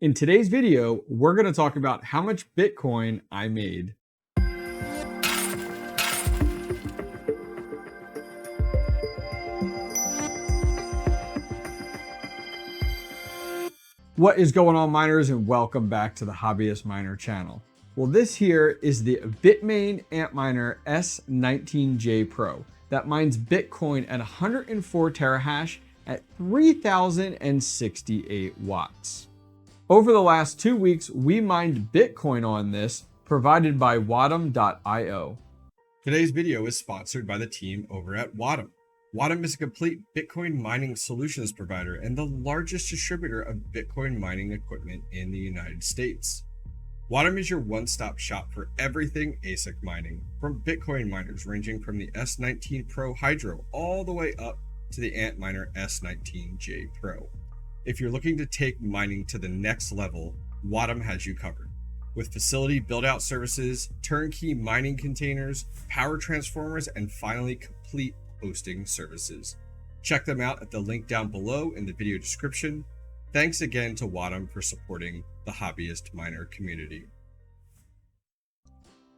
In today's video, we're going to talk about how much Bitcoin I made. What is going on, miners, and welcome back to the Hobbyist Miner channel. Well, this here is the BitMain Antminer S19J Pro that mines Bitcoin at 104 terahash at 3,068 watts. Over the last 2 weeks, we mined Bitcoin on this, provided by 𝐓𝐸𝐝.io. Today's video is sponsored by the team over at 𝐓𝐸𝐝. 𝐓𝐸𝐝 is a complete Bitcoin mining solutions provider and the largest distributor of Bitcoin mining equipment in the United States. 𝐓𝐸𝐝 is your one-stop shop for everything ASIC mining, from Bitcoin miners ranging from the S19 Pro Hydro all the way up to the Antminer S19J Pro. If you're looking to take mining to the next level, 𝐓𝐸𝐝 has you covered. With facility build-out services, turnkey mining containers, power transformers, and finally complete hosting services. Check them out at the link down below in the video description. Thanks again to 𝐓𝐸𝐝 for supporting the hobbyist miner community.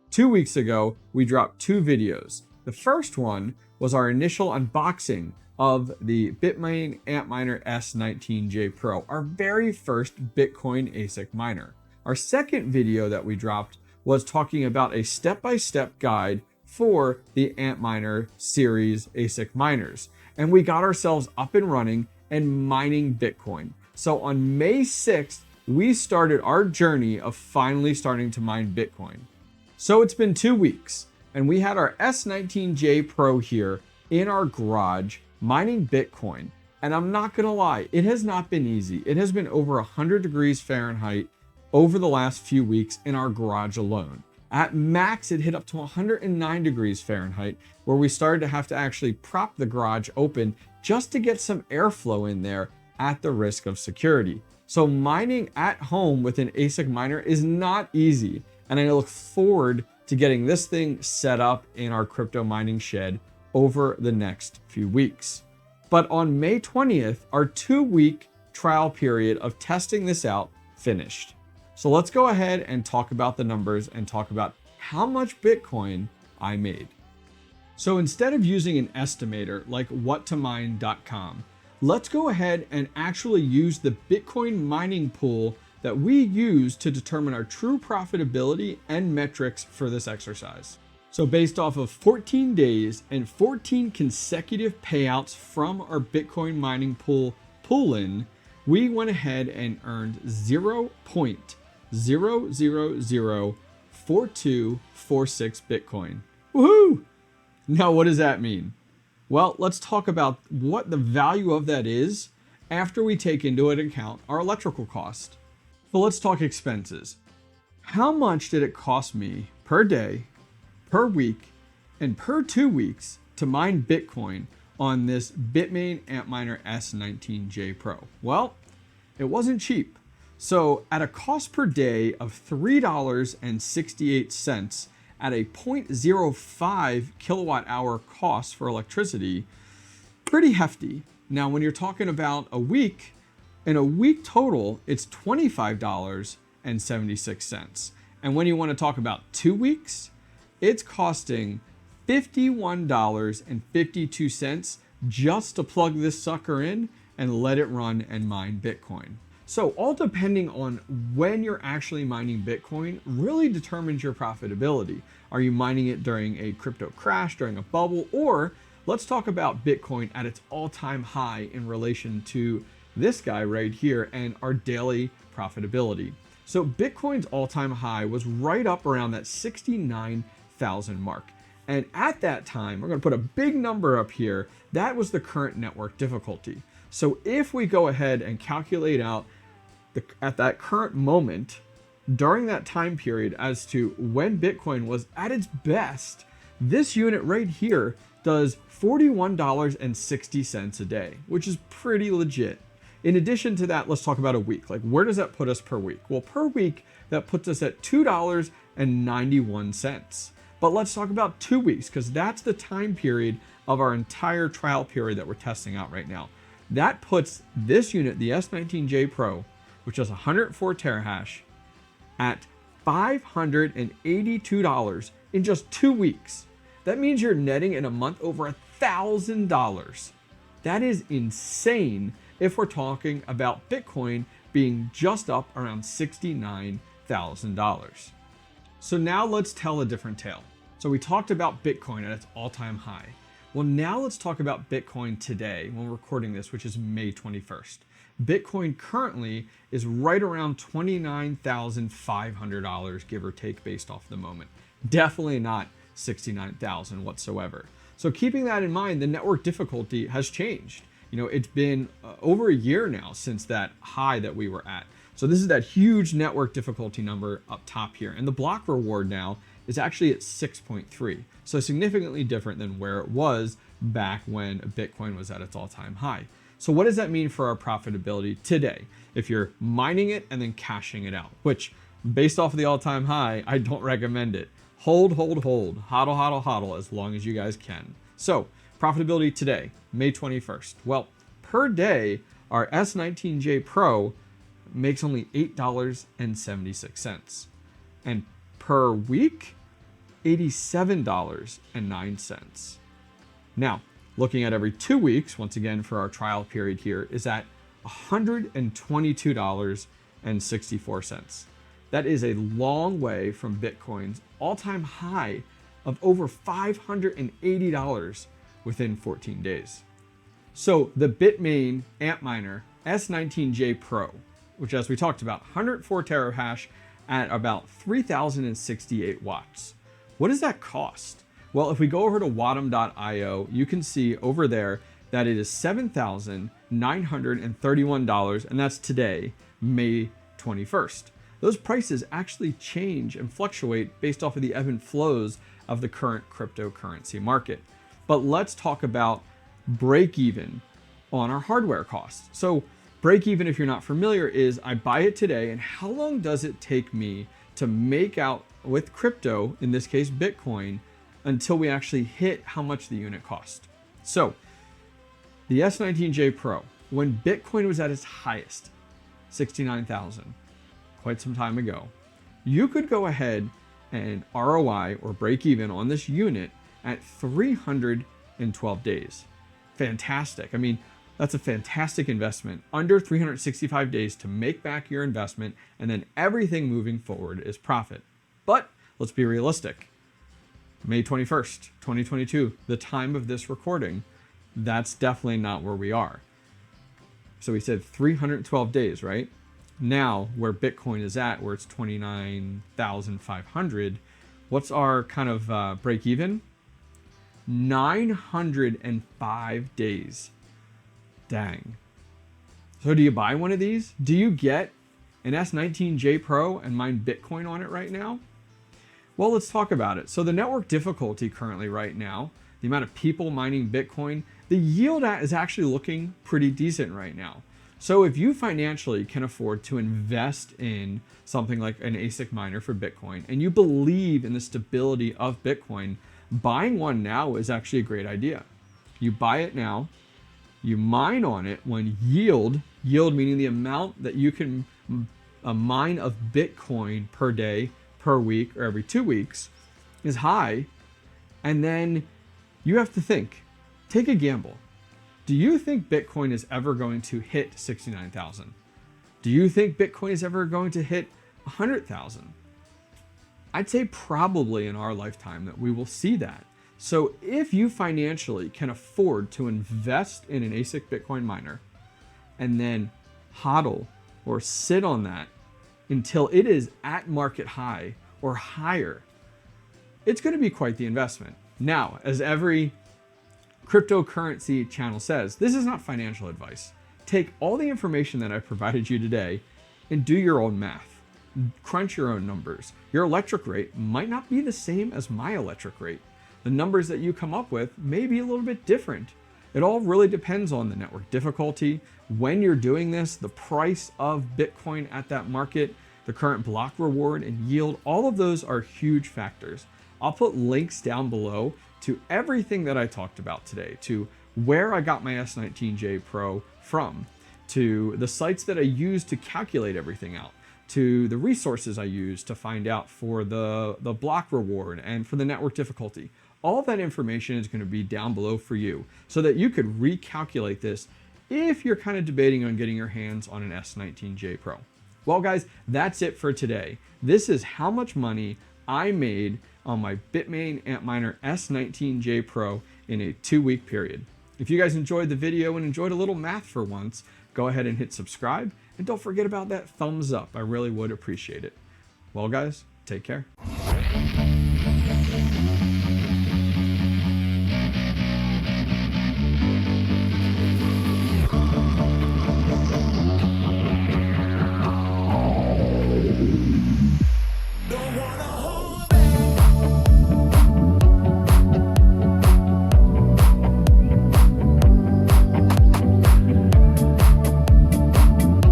2 weeks ago, we dropped 2 videos. The first one was our initial unboxing of the BitMain Antminer S19J Pro, our very first Bitcoin ASIC miner. Our second video that we dropped was talking about a step-by-step guide for the Antminer series ASIC miners. And we got ourselves up and running and mining Bitcoin. So on May 6th, we started our journey of finally starting to mine Bitcoin. So it's been 2 weeks, and we had our S19J Pro here in our garage mining Bitcoin. And I'm not gonna lie, it has not been easy. It has been over 100 degrees Fahrenheit over the last few weeks in our garage alone. At max, it hit up to 109 degrees Fahrenheit, where we started to have to actually prop the garage open just to get some airflow in there at the risk of security. So mining at home with an ASIC miner is not easy. And I look forward to getting this thing set up in our crypto mining shed over the next few weeks. But on May 20th, our 2-week trial period of testing this out finished. So let's go ahead and talk about the numbers and talk about how much Bitcoin I made. So instead of using an estimator like whattomine.com, let's go ahead and actually use the Bitcoin mining pool that we use to determine our true profitability and metrics for this exercise. So based off of 14 days and 14 consecutive payouts from our Bitcoin mining pool pull-in, we went ahead and earned 0.0004246 Bitcoin. Woohoo! Now, what does that mean? Well, let's talk about what the value of that is after we take into account our electrical cost. So let's talk expenses. How much did it cost me per day, per week, and per 2 weeks to mine Bitcoin on this BitMain Antminer S19J Pro? Well, it wasn't cheap. So at a cost per day of $3.68 at a 0.05 kilowatt hour cost for electricity, pretty hefty. Now, when you're talking about a week, in a week total, it's $25.76. And when you want to talk about 2 weeks, it's costing $51.52 just to plug this sucker in and let it run and mine Bitcoin. So all depending on when you're actually mining Bitcoin really determines your profitability. Are you mining it during a crypto crash, during a bubble, or let's talk about Bitcoin at its all-time high in relation to this guy right here and our daily profitability. So Bitcoin's all-time high was right up around that 69,000 mark. And at that time, we're going to put a big number up here. That was the current network difficulty. So if we go ahead and calculate out at that current moment, during that time period as to when Bitcoin was at its best, this unit right here does $41.60 a day, which is pretty legit. In addition to that, let's talk about a week. Like, where does that put us per week? Well, per week, that puts us at $2.91. But let's talk about 2 weeks, because that's the time period of our entire trial period that we're testing out right now. That puts this unit, the S19J Pro, which is 104 terahash, at $582 in just 2 weeks. That means you're netting in a month over $1,000. That is insane if we're talking about Bitcoin being just up around $69,000. So now let's tell a different tale. So we talked about Bitcoin at its all-time high. Well, now let's talk about Bitcoin today when we're recording this, which is May 21st. Bitcoin currently is right around $29,500, give or take, based off the moment. Definitely not 69,000 whatsoever. So keeping that in mind, the network difficulty has changed. You know, it's been over a year now since that high that we were at. So this is that huge network difficulty number up top here. And the block reward now is actually at 6.3. So significantly different than where it was back when Bitcoin was at its all-time high. So what does that mean for our profitability today? If you're mining it and then cashing it out, which based off of the all-time high, I don't recommend it. Hold, hodl, hodl, as long as you guys can. So profitability today, May 21st. Well, per day, our S19J Pro makes only $8.76. And per week, $87.09. Now, looking at every 2 weeks, once again for our trial period here, is at $122.64. That is a long way from Bitcoin's all-time high of over $580 within 14 days. So the BitMain Antminer S19J Pro, which, as we talked about, 104 terahash at about 3,068 watts. What does that cost? Well, if we go over to 𝐓𝐸𝐽.io, you can see over there that it is $7,931, and that's today, May 21st. Those prices actually change and fluctuate based off of the ebb and flows of the current cryptocurrency market. But let's talk about break even on our hardware costs. So break even, if you're not familiar, is I buy it today, and how long does it take me to make out with crypto, in this case Bitcoin, until we actually hit how much the unit cost. So the S19J Pro, when Bitcoin was at its highest, 69,000, quite some time ago, you could go ahead and ROI or break even on this unit at 312 days. Fantastic. I mean, that's a fantastic investment. Under 365 days to make back your investment, and then everything moving forward is profit. But let's be realistic. May 21st, 2022, the time of this recording, that's definitely not where we are. So we said 312 days, right? Now, where Bitcoin is at, where it's 29,500, what's our kind of break even? 905 days. Dang. So do you buy one of these? Do you get an S19J Pro and mine Bitcoin on it right now? Well, let's talk about it. So the network difficulty currently right now, the amount of people mining Bitcoin, the yield is actually looking pretty decent right now. So if you financially can afford to invest in something like an ASIC miner for Bitcoin, and you believe in the stability of Bitcoin, buying one now is actually a great idea. You buy it now, you mine on it when yield meaning the amount that you can mine of Bitcoin per day, per week, or every 2 weeks is high. And then you have to think, take a gamble. Do you think Bitcoin is ever going to hit 69,000? Do you think Bitcoin is ever going to hit 100,000? I'd say probably in our lifetime that we will see that. So if you financially can afford to invest in an ASIC Bitcoin miner and then hodl or sit on that until it is at market high or higher, it's going to be quite the investment. Now, as every cryptocurrency channel says, this is not financial advice. Take all the information that I provided you today and do your own math. Crunch your own numbers. Your electric rate might not be the same as my electric rate. The numbers that you come up with may be a little bit different. It all really depends on the network difficulty, when you're doing this, the price of Bitcoin at that market, the current block reward and yield. All of those are huge factors. I'll put links down below to everything that I talked about today, to where I got my S19J Pro from, to the sites that I use to calculate everything out, to the resources I use to find out for the block reward and for the network difficulty. All of that information is going to be down below for you so that you could recalculate this if you're kind of debating on getting your hands on an S19J Pro. Well guys, that's it for today. This is how much money I made on my BitMain Antminer S19J Pro in a 2-week period. If you guys enjoyed the video and enjoyed a little math for once, go ahead and hit subscribe, and don't forget about that thumbs up. I really would appreciate it. Well guys, take care.